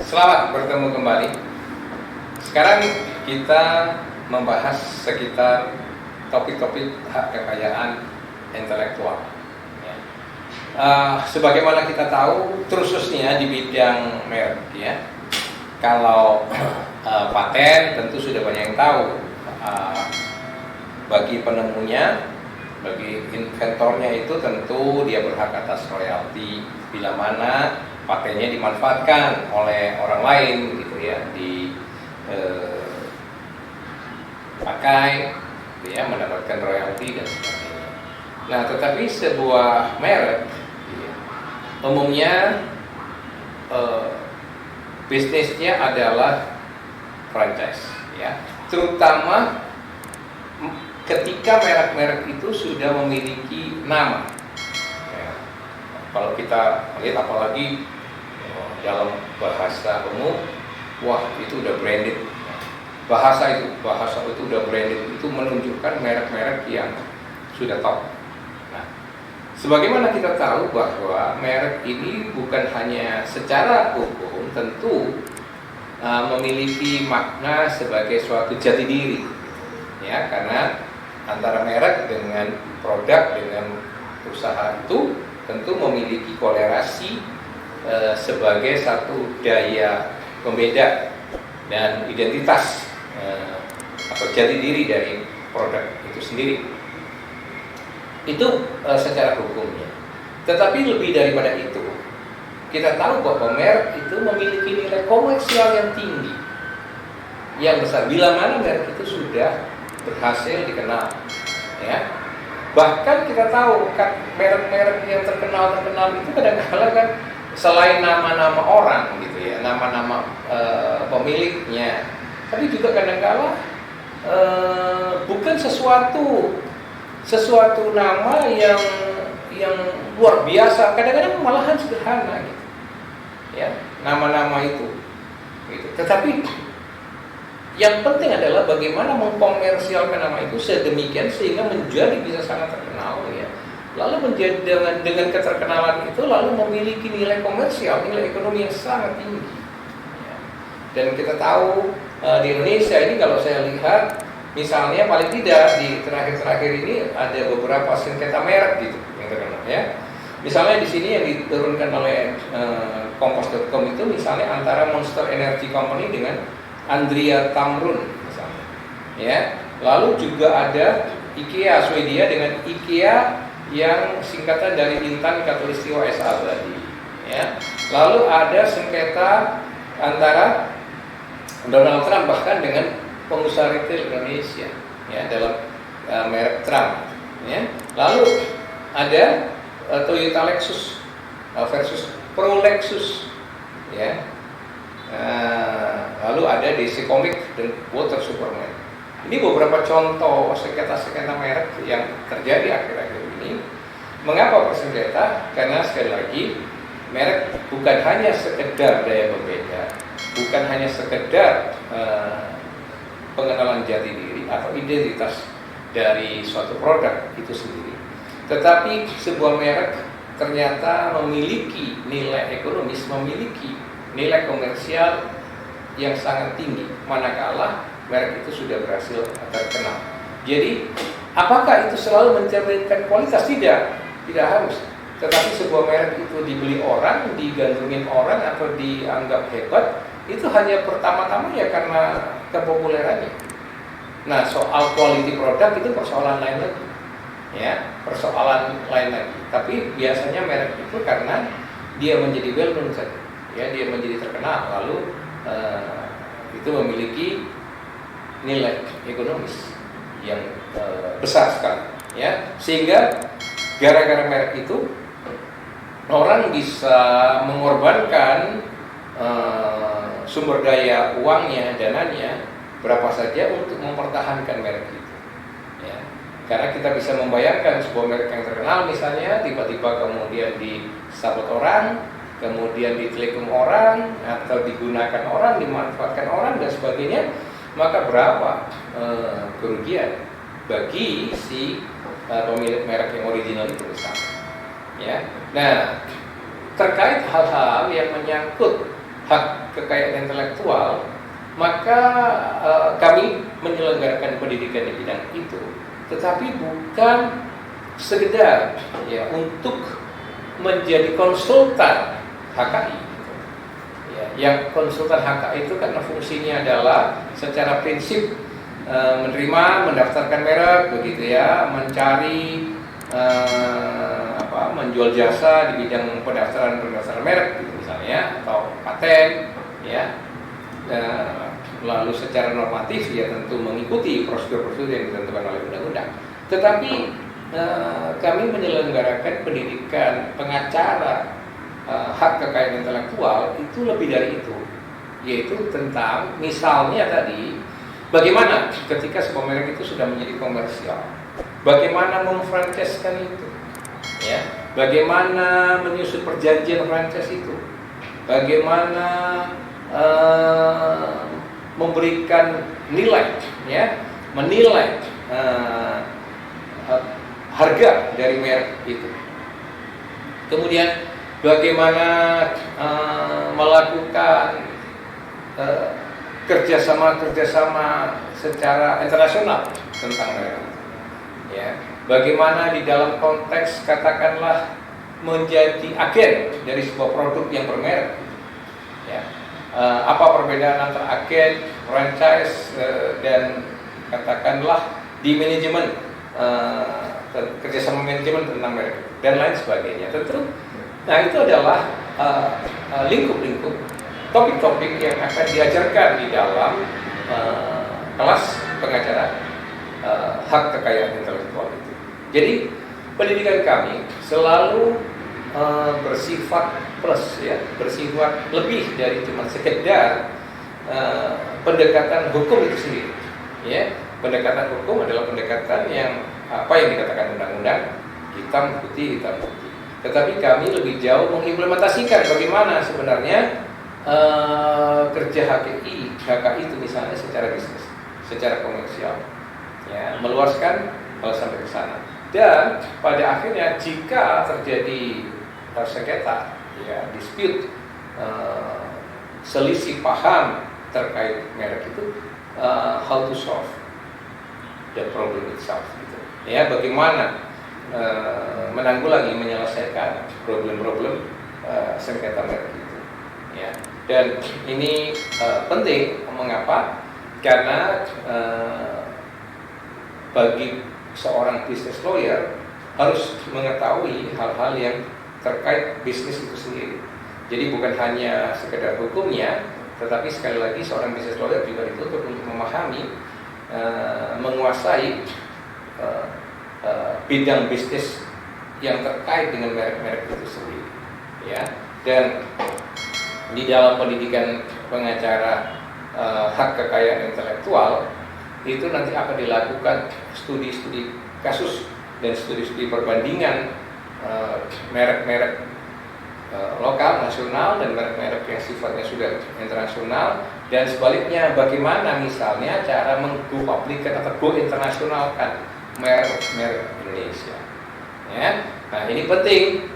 Selamat bertemu kembali. Sekarang kita membahas sekitar topik-topik hak kekayaan intelektual. Sebagaimana kita tahu, khususnya di bidang merek, ya. Kalau paten tentu sudah banyak yang tahu. Bagi penemunya, bagi inventornya itu tentu dia berhak atas royalti bila mana patennya dimanfaatkan oleh orang lain, gitu ya, pakai, ya, mendapatkan royalti dan sebagainya. Nah, tetapi sebuah merek, ya, umumnya bisnisnya adalah franchise, ya, terutama ketika merek-merek itu sudah memiliki nama. Ya. Kalau kita lihat apalagi dalam bahasa umum, wah itu udah branded. Bahasa itu udah branded, itu menunjukkan merek-merek yang sudah top. Nah, sebagaimana kita tahu bahwa merek ini bukan hanya secara hukum tentu memiliki makna sebagai suatu jati diri, ya, karena antara merek dengan produk, dengan usaha itu tentu memiliki kolerasi sebagai satu daya pembeda dan identitas atau jati diri dari produk itu sendiri. Itu secara hukumnya. Tetapi lebih daripada itu, kita tahu bahwa merek itu memiliki nilai komersial yang tinggi, yang besar. Bila mana merek itu sudah berhasil dikenal, ya. Bahkan kita tahu kan merek-merek yang terkenal itu kadang-kadang kan selain nama-nama orang, gitu ya, nama-nama pemiliknya, tapi juga kadang-kadang bukan sesuatu nama yang luar biasa, kadang-kadang malahan sederhana, gitu, ya, nama-nama itu, gitu. Tetapi yang penting adalah bagaimana mengkomersialkan nama itu sedemikian sehingga menjadi bisa sangat terkenal, ya. Lalu menjadi dengan keterkenalan itu lalu memiliki nilai komersial, nilai ekonomi yang sangat tinggi, ya. Dan kita tahu di Indonesia ini kalau saya lihat, misalnya paling tidak di terakhir-terakhir ini ada beberapa sengketa merek, gitu, yang terkenal, ya. Misalnya di sini yang diturunkan oleh Kompas.com itu misalnya antara Monster Energy Company dengan Andrea Tamrun, misalnya, ya. Lalu juga ada IKEA Swedia dengan IKEA yang singkatan dari Intan Khatulistiwa S.A. tadi, ya. Lalu ada sengketa antara Donald Trump bahkan dengan pengusaha retail Indonesia, ya, dalam merek Trump, ya. Lalu ada Toyota Lexus versus Pro Lexus, ya. Lalu ada DC Comics dan Water Superman. Ini beberapa contoh sengketa-sengketa merek yang terjadi akhir-akhir ini. Mengapa bersengketa? Karena sekali lagi merek bukan hanya sekedar daya pembeda, bukan hanya sekedar pengenalan jati diri atau identitas dari suatu produk itu sendiri, tetapi sebuah merek ternyata memiliki nilai ekonomis, memiliki nilai komersial yang sangat tinggi manakala merek itu sudah berhasil terkenal. Jadi, apakah itu selalu mencerminkan kualitas? Tidak harus. Tetapi sebuah merek itu dibeli orang, digandrungin orang atau dianggap hebat, itu hanya pertama-tama ya karena kepopulerannya. Nah, soal quality produk itu persoalan lain lagi, ya, persoalan lain lagi. Tapi biasanya merek itu karena dia menjadi well known, ya, dia menjadi terkenal, lalu itu memiliki nilai ekonomis yang besar sekali, ya, sehingga gara-gara merek itu orang bisa mengorbankan sumber daya uangnya, dananya berapa saja untuk mempertahankan merek itu, ya. Karena kita bisa membayangkan sebuah merek yang terkenal misalnya tiba-tiba kemudian disabot orang, kemudian ditelekom orang atau digunakan orang, dimanfaatkan orang dan sebagainya, maka berapa kerugian bagi si pemilik merek yang original itu misalnya, ya. Nah, terkait hal-hal yang menyangkut hak kekayaan intelektual, maka kami menyelenggarakan pendidikan di bidang itu, tetapi bukan sekedar ya untuk menjadi konsultan HKI. Ya, yang konsultan HKI itu karena fungsinya adalah secara prinsip menerima, mendaftarkan merek, begitu ya, mencari menjual jasa di bidang pendaftaran merek, gitu misalnya, atau paten, ya. Lalu secara normatif ya tentu mengikuti prosedur-prosedur yang ditentukan oleh undang-undang. Tetapi kami menyelenggarakan pendidikan pengacara hak kekayaan intelektual itu lebih dari itu, yaitu tentang misalnya tadi bagaimana ketika sebuah merek itu sudah menjadi komersial, bagaimana memfranchise-kan itu, ya, bagaimana menyusun perjanjian franchise itu, bagaimana memberikan nilai, ya, menilai harga dari merek itu. Kemudian bagaimana melakukan kerjasama secara internasional tentang merek. Ya, bagaimana di dalam konteks katakanlah menjadi agen dari sebuah produk yang bermerek. Ya, apa perbedaan antara agen, franchise dan katakanlah di manajemen, kerjasama manajemen tentang merek dan lain sebagainya. Tentu, nah itu adalah lingkup-lingkup topik-topik yang akan diajarkan di dalam kelas pengacara hak kekayaan intelektual itu. Jadi pendidikan kami selalu bersifat plus, ya, bersifat lebih dari cuma sekedar pendekatan hukum itu sendiri. Ya, pendekatan hukum adalah pendekatan yang apa yang dikatakan undang-undang, hitam putih. Tetapi kami lebih jauh mengimplementasikan bagaimana sebenarnya kerja HKI itu misalnya secara bisnis, secara komersial, ya, meluaskan kalau sampai ke sana. Dan pada akhirnya jika terjadi sengketa, ya, dispute, selisih paham terkait merek itu, how to solve the problem itself, gitu. Ya, bagaimana menanggulangi, menyelesaikan problem-problem sengketa merek itu, ya. Dan ini penting. Mengapa? Karena bagi seorang business lawyer harus mengetahui hal-hal yang terkait bisnis itu sendiri. Jadi bukan hanya sekedar hukumnya, tetapi sekali lagi seorang business lawyer juga dituntut untuk memahami, menguasai bidang bisnis yang terkait dengan merek-merek itu sendiri, ya. Dan di dalam pendidikan pengacara hak kekayaan intelektual itu nanti akan dilakukan studi-studi kasus dan studi-studi perbandingan merek-merek lokal, nasional, dan merek-merek yang sifatnya sudah internasional, dan sebaliknya bagaimana misalnya cara menggo-publikan atau go-internasionalkan merek-merek Indonesia, ya. Nah ini penting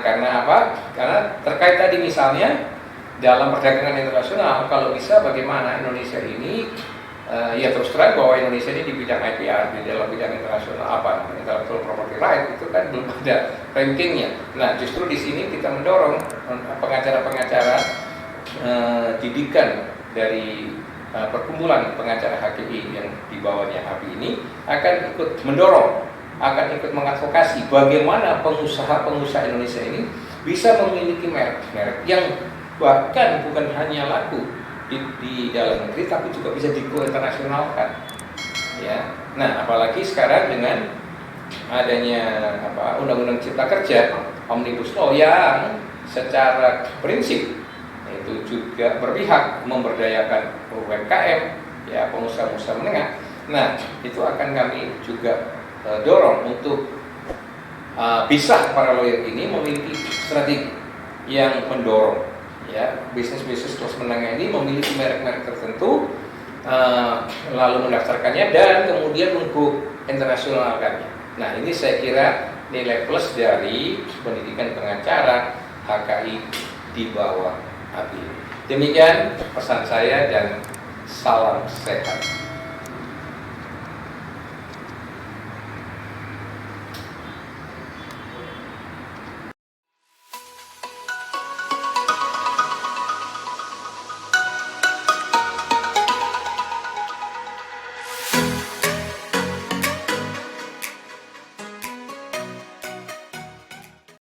karena apa? Karena terkait tadi misalnya dalam perdagangan internasional, kalau bisa bagaimana Indonesia ini ya terus terang bahwa Indonesia ini di bidang IPR, di dalam bidang internasional intellectual property right itu kan belum ada rankingnya. Nah justru di sini kita mendorong pengacara-pengacara didikan dari perkumpulan pengacara HKI yang di bawahnya HAPI ini akan ikut mendorong, akan ikut mengadvokasi bagaimana pengusaha-pengusaha Indonesia ini bisa memiliki merek-merek yang bahkan bukan hanya laku di dalam negeri, tapi juga bisa di-go internasionalkan, ya. Nah, apalagi sekarang dengan adanya Undang-Undang Cipta Kerja, Omnibus Law yang secara prinsip itu juga berpihak memberdayakan UMKM, ya, pengusaha-pengusaha menengah. Nah, itu akan kami juga dorong untuk bisa para lawyer ini memiliki strategi yang mendorong, ya, bisnis-bisnis kelas menengah ini memiliki merek-merek tertentu, lalu mendaftarkannya dan kemudian menggo internasionalkannya. Nah ini saya kira nilai plus dari pendidikan pengacara HKI di bawah api. Demikian pesan saya dan salam sehat.